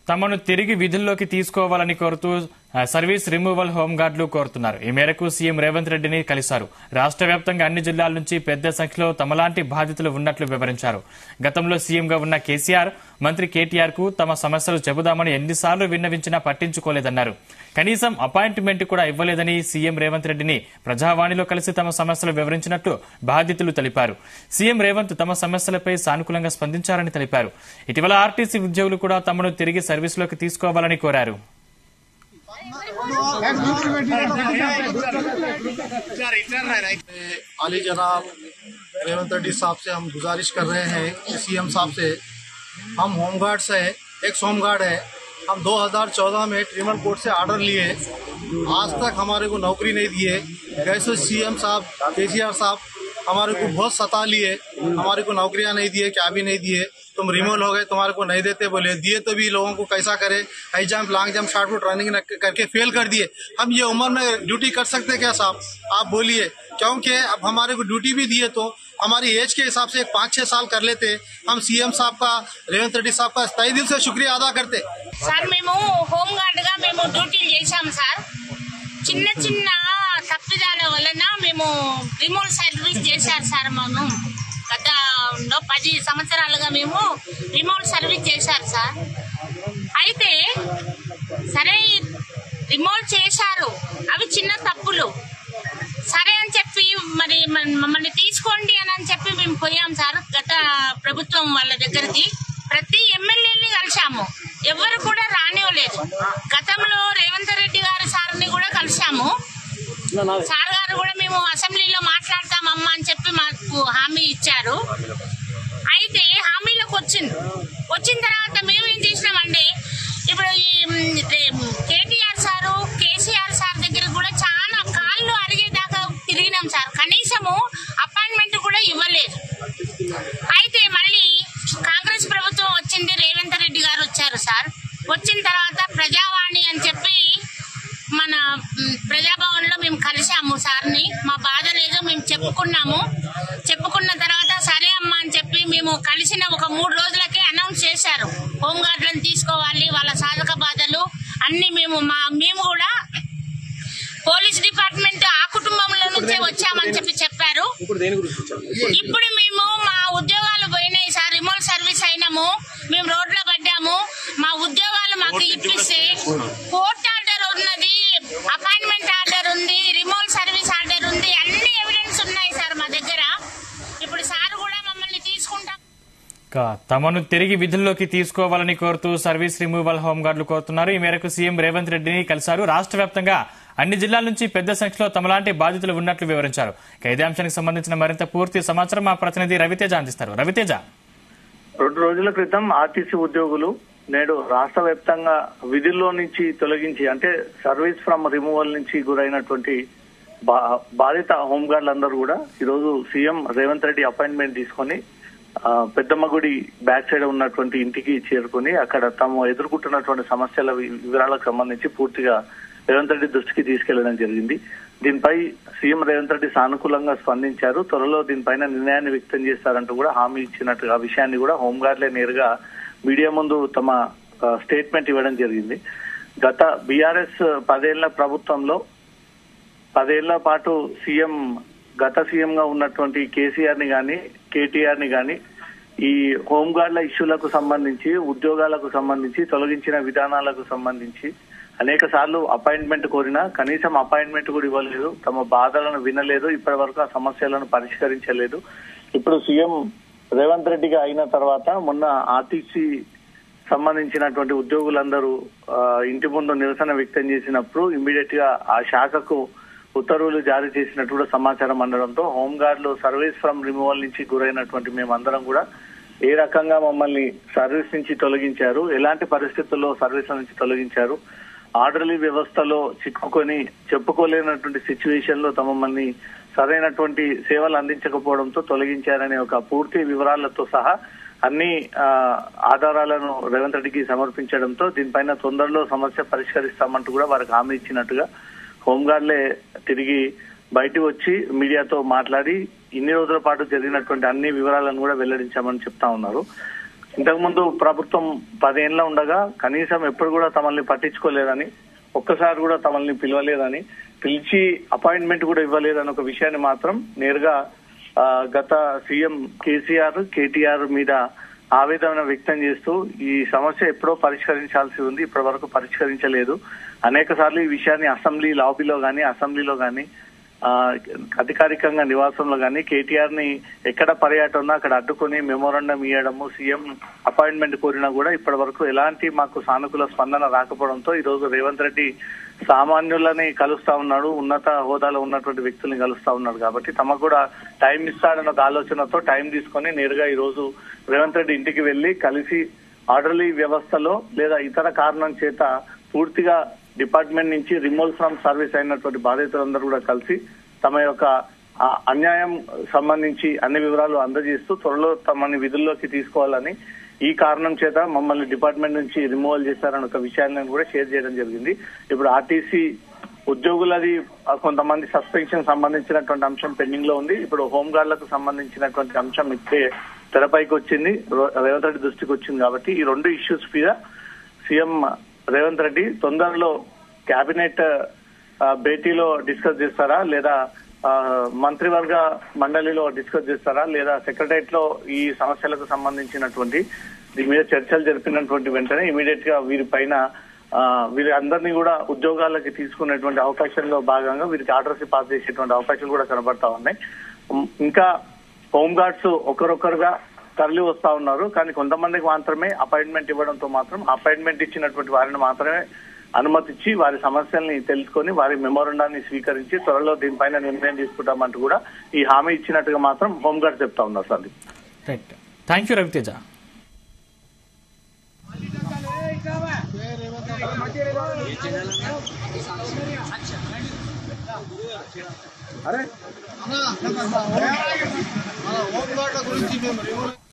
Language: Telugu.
తమను తిరిగి విధుల్లోకి తీసుకోవాలని కోరుతూ సర్వీస్ రిమూవల్ హోంగార్డులు కోరుతున్నారు. ఈ మేరకు సీఎం రేవంత్ రెడ్డిని కలిశారు. రాష్ట్ర వ్యాప్తంగా అన్ని జిల్లాల నుంచి పెద్ద సంఖ్యలో తమలాంటి బాధితులు ఉన్నట్లు వివరించారు. గతంలో సీఎంగా ఉన్న కేసీఆర్ మంత్రి కేటీఆర్ కు తమ సమస్యలు చెబుదామని ఎన్నిసార్లు విన్నవించినా పట్టించుకోలేదన్నారు. కనీసం అపాయింట్మెంట్ కూడా ఇవ్వలేదని సీఎం రేవంత్ రెడ్డిని ప్రజావాణిలో కలిసి తమ సమస్యలు వివరించినట్లు బాధితులు తెలిపారు. సీఎం రేవంత్ తమ సమస్యలపై సానుకూలంగా స్పందించారని తెలిపారు. ఇటీవల ఆర్టీసీ ఉద్యోగులు కూడా తమను తిరిగి సర్వీసులోకి తీసుకోవాలని కోరారు. आली जनाब रेवंत रेड्डी साहब से हम गुजारिश कर रहे हैं कि सीएम साहब से हम होमगार्ड से एक्स होमगार्ड है। हम 2014 में ट्रिब्यूनल कोर्ट से ऑर्डर लिए, आज तक हमारे को नौकरी नहीं दिए। कैसे सीएम साहब केसीआर साहब हमारे को बहुत सता लिए, हमारे को नौकरियां नहीं दिए, क्या भी नहीं दिए। तुम रिमूवल हो गए, तुम्हारे को नहीं देते बोले, दिए तो भी लोगों को कैसा करे, high jump long jump short put running करके फेल कर दिए। हम ये उम्र में ड्यूटी कर सकते क्या साहब, आप बोलिए। क्योंकि अब हमारे को ड्यूटी भी दिए तो हमारी एज के हिसाब से 5-6 साल कर लेते। हम सीएम साहब का रेवंत रेड्डी साहब का तहे दिल से शुक्रिया अदा करते। సార్ మేము హోమ్ గార్డ్ గా మేము డ్యూటీలు చేశాం సార్. చిన్న చిన్న తప్పిదాల వలన మేము రిమోట్ సర్వీస్ చేశారు సార్. మేము గత 10 సంవత్సరాలుగా మేము రిమోట్ సర్వీస్ చేశారు సార్. అయితే సరే రిమోట్ చేశారు, అవి చిన్న తప్పులు సరే అని చెప్పి మరి మమ్మల్ని తీసుకోండి అని చెప్పి మేము పోయాం సార్. గత ప్రభుత్వం వాళ్ళ దగ్గరికి ప్రతి ఎమ్మెల్యేని కలిశాము, ఎవరు కూడా రానివ్వలేదు. గతంలో రేవంత్ రెడ్డి గారి సార్ని కూడా కలిశాము. సార్ గారు కూడా మేము అసెంబ్లీలో మాట్లాడతామమ్మా అని చెప్పి మాకు హామీ ఇచ్చారు. అయితే హామీలకు వచ్చిన తర్వాత మేము ఏం చేసినామంటే ఇప్పుడు ఈ కేటీఆర్ సారు కేసీఆర్ సార్ దగ్గర కూడా చాలా కాళ్ళు అరిగేదాకా తిరిగినాం సార్. కనీసము అపాయింట్మెంట్ కూడా ఇవ్వలేదు. అయితే మళ్ళీ కాంగ్రెస్ ప్రభుత్వం వచ్చింది, రేవంత్ రెడ్డి గారు వచ్చారు సార్. వచ్చిన తర్వాత ప్రజావాణి అని చెప్పి మన ప్రజాభవన్ లో మేము కలిసాము సార్ని. మా బాధ లేదు మేము చెప్పుకున్న తర్వాత సరే అమ్మా అని చెప్పి మేము కలిసిన ఒక 3 రోజులకే అనౌన్స్ చేశారు, హోంగార్డులను తీసుకోవాలి, వాళ్ళ సాధక బాధలు అన్ని మేము కూడా పోలీస్ డిపార్ట్మెంట్ ఆ కుటుంబంలో నుంచే వచ్చామని చెప్పారు. ఇప్పుడు మేము మా ఉద్యోగాలు పోయినాయి సార్, రిమోట్ సర్వీస్ అయినాము, మేము రోడ్లో పడ్డాము. మా ఉద్యోగాలు మాకు ఇప్పిస్తే కోర్టు ఆర్డర్ ఉన్నది, అపాయింట్మెంట్ ఆర్డర్ ఉంది, రిమోట్ సర్వీస్ ఆర్డర్ ఉంది, అన్ని ఎవిడెన్స్ ఉన్నాయి సార్ మా దగ్గర. ఇప్పుడు సార్ కూడా మమ్మల్ని తీసుకుంటాం. తమను తిరిగి విధుల్లోకి తీసుకోవాలని కోరుతూ సర్వీస్ రిమూవల్ హోంగార్డులు కోరుతున్నారు. ఈ మేరకు సీఎం రేవంత్ రెడ్డిని కలిశారు. రాష్ట్ర వ్యాప్తంగా అన్ని జిల్లాల నుంచి పెద్ద సంఖ్యలో తమలాంటి బాధితులు ఉన్నట్లు వివరించారు. ఇదే అంశానికి సంబంధించిన మరింత పూర్తి సమాచారం మా ప్రతినిధి రవితేజ అందిస్తారు. రవితేజ, 2 రోజుల క్రితం ఆర్టీసీ ఉద్యోగులు నేడు రాష్ట్ర వ్యాప్తంగా విధుల్లో నుంచి తొలగించి అంటే సర్వీస్ ఫ్రమ్ రిమూవల్ నుంచి గురైనటువంటి బాధిత హోంగార్డులందరూ కూడా ఈరోజు సీఎం రేవంత్ రెడ్డి అపాయింట్మెంట్ తీసుకొని పెద్దమ్మగుడి బ్యాక్ సైడ్ ఉన్నటువంటి ఇంటికి చేరుకుని అక్కడ తాము ఎదుర్కొంటున్నటువంటి సమస్యల వివరాలకు సంబంధించి పూర్తిగా రేవంత్ రెడ్డి దృష్టికి తీసుకెళ్లడం జరిగింది. దీనిపై సీఎం రేవంత్ రెడ్డి సానుకూలంగా స్పందించారు. త్వరలో దీనిపైన నిర్ణయాన్ని వ్యక్తం చేస్తారంటూ కూడా హామీ ఇచ్చినట్టు ఆ విషయాన్ని కూడా హోంగార్డులే నేరుగా మీడియా ముందు తమ స్టేట్మెంట్ ఇవ్వడం జరిగింది. గత బీఆర్ఎస్ 10 ఏళ్ల ప్రభుత్వంలో 10 ఏళ్ల పాటు గత సీఎం గా ఉన్నటువంటి కేసీఆర్ ని గాని కేటీఆర్ ని గాని ఈ హోంగార్డుల ఇష్యూలకు సంబంధించి ఉద్యోగాలకు సంబంధించి తొలగించిన విధానాలకు సంబంధించి అనేక సార్లు అపాయింట్మెంట్ కోరినా కనీసం అపాయింట్మెంట్ కూడా ఇవ్వలేదు, తమ బాధలను వినలేదు, ఇప్పటి వరకు ఆ సమస్యలను పరిష్కరించలేదు. ఇప్పుడు సీఎం రేవంత్ రెడ్డిగా అయిన తర్వాత మొన్న ఆర్టీసీ సంబంధించినటువంటి ఉద్యోగులందరూ ఇంటి ముందు నిరసన వ్యక్తం చేసినప్పుడు ఇమ్మీడియట్ గా ఆ శాఖకు ఉత్తర్వులు జారీ చేసినట్టు కూడా సమాచారం అందడంతో హోంగార్డులు సర్వీస్ ఫ్రమ్ రిమూవల్ నుంచి గురైనటువంటి మేమందరం కూడా ఏ రకంగా మమ్మల్ని సర్వీస్ నుంచి తొలగించారు, ఎలాంటి పరిస్థితుల్లో సర్వీస్ నుంచి తొలగించారు, ఆర్డర్లీ వ్యవస్థలో చిక్కుకొని చెప్పుకోలేనటువంటి సిచ్యువేషన్ లో తమని సరైనటువంటి సేవలు అందించకపోవడంతో తొలగించారనే ఒక పూర్తి వివరాలతో సహా అన్ని ఆధారాలను రేవంత్ రెడ్డికి సమర్పించడంతో దీనిపైన తొందరలో సమస్య పరిష్కరిస్తామంటూ కూడా వారికి హామీ ఇచ్చినట్టుగా హోంగార్డులే తిరిగి బయటకు వచ్చి మీడియాతో మాట్లాడి ఇన్ని రోజుల పాటు జరిగినటువంటి అన్ని వివరాలను కూడా వెల్లడించామని చెప్తా ఉన్నారు. ఇంతకుముందు ప్రభుత్వం 10 ఏళ్ళ ఉండగా కనీసం ఎప్పుడు కూడా తమల్ని పట్టించుకోలేదని, ఒక్కసారి కూడా తమల్ని పిలవలేదని, పిలిచి అపాయింట్మెంట్ కూడా ఇవ్వలేదని ఒక విషయాన్ని మాత్రం నేరుగా గత సీఎం కేటీఆర్ మీద ఆవేదన వ్యక్తం చేస్తూ ఈ సమస్య ఎప్పుడో పరిష్కరించాల్సి ఉంది, ఇప్పటి వరకు పరిష్కరించలేదు. అనేక సార్లు ఈ విషయాన్ని అసెంబ్లీ లాబీలో గానీ, అసెంబ్లీలో గానీ, అధికారికంగా నివాసంలో గానీ కేటీఆర్ ని ఎక్కడ పర్యటన అక్కడ అడ్డుకొని మెమోరాండం ఇవ్వడము, సీఎం అపాయింట్మెంట్ కోరినా కూడా ఇప్పటి వరకు ఎలాంటి మాకు సానుకూల స్పందన రాకపోవడంతో ఈ రోజు రేవంత్ రెడ్డి సామాన్యులని కలుస్తా ఉన్నాడు, ఉన్నత హోదాలో ఉన్నటువంటి వ్యక్తుల్ని కలుస్తా ఉన్నాడు. కాబట్టి తమకు కూడా టైం ఇస్తాడన్న ఒక ఆలోచనతో టైం తీసుకొని నేరుగా ఈ రోజు రేవంత్ రెడ్డి ఇంటికి వెళ్లి కలిసి ఆర్డర్లీ వ్యవస్థలో లేదా ఇతర కారణం చేత పూర్తిగా డిపార్ట్మెంట్ నుంచి రిమూవల్ ఫ్రమ్ సర్వీస్ అయినటువంటి బాధితులందరూ కూడా కలిసి తమ యొక్క అన్యాయం సంబంధించి అన్ని వివరాలు అందజేస్తూ త్వరలో తమని విధుల్లోకి తీసుకోవాలని, ఈ కారణం చేత మమ్మల్ని డిపార్ట్మెంట్ నుంచి రిమూవల్ చేశారని ఒక విషయాన్ని కూడా షేర్ చేయడం జరిగింది. ఇప్పుడు ఆర్టీసీ ఉద్యోగులది కొంతమంది సస్పెన్షన్ సంబంధించినటువంటి అంశం పెండింగ్ లో ఉంది. ఇప్పుడు హోంగార్డులకు సంబంధించినటువంటి అంశం ఇప్పుడే తెరపైకి వచ్చింది, రేవంత్ రెడ్డి దృష్టికి వచ్చింది. కాబట్టి ఈ 2 ఇష్యూస్ మీద సీఎం రేవంత్ రెడ్డి తొందరలో కేబినెట్ భేటీలో డిస్కస్ చేస్తారా, లేదా మంత్రివర్గ మండలిలో డిస్కస్ చేస్తారా, లేదా సెక్రటరియట్ లో ఈ సమస్యలకు సంబంధించినటువంటి దీని మీద చర్చలు జరిపినటువంటి వెంటనే ఇమీడియట్ గా వీరి అందరినీ కూడా ఉద్యోగాలకి తీసుకునేటువంటి అవకాశంలో భాగంగా వీరికి ఆర్డర్స్ పాస్ చేసేటువంటి అవకాశాలు కూడా కనబడతా ఉన్నాయి. ఇంకా హోంగార్డ్స్ ఒకరొకరుగా తరలి వస్తా ఉన్నారు, కానీ కొంతమందికి మాత్రమే అపాయింట్మెంట్ ఇవ్వడంతో మాత్రం అపాయింట్మెంట్ ఇచ్చినటువంటి వారిని మాత్రమే అనుమతించి వారి సమస్యల్ని తెలుసుకొని వారి మెమోరాండాన్ని స్వీకరించి త్వరలో దీనిపైన నిర్ణయం తీసుకుంటామంటూ కూడా ఈ హామీ ఇచ్చినట్టుగా మాత్రం హోంగార్డ్ చెప్తా ఉన్నారు. Sandeep, right, thank you Raviteja. అరే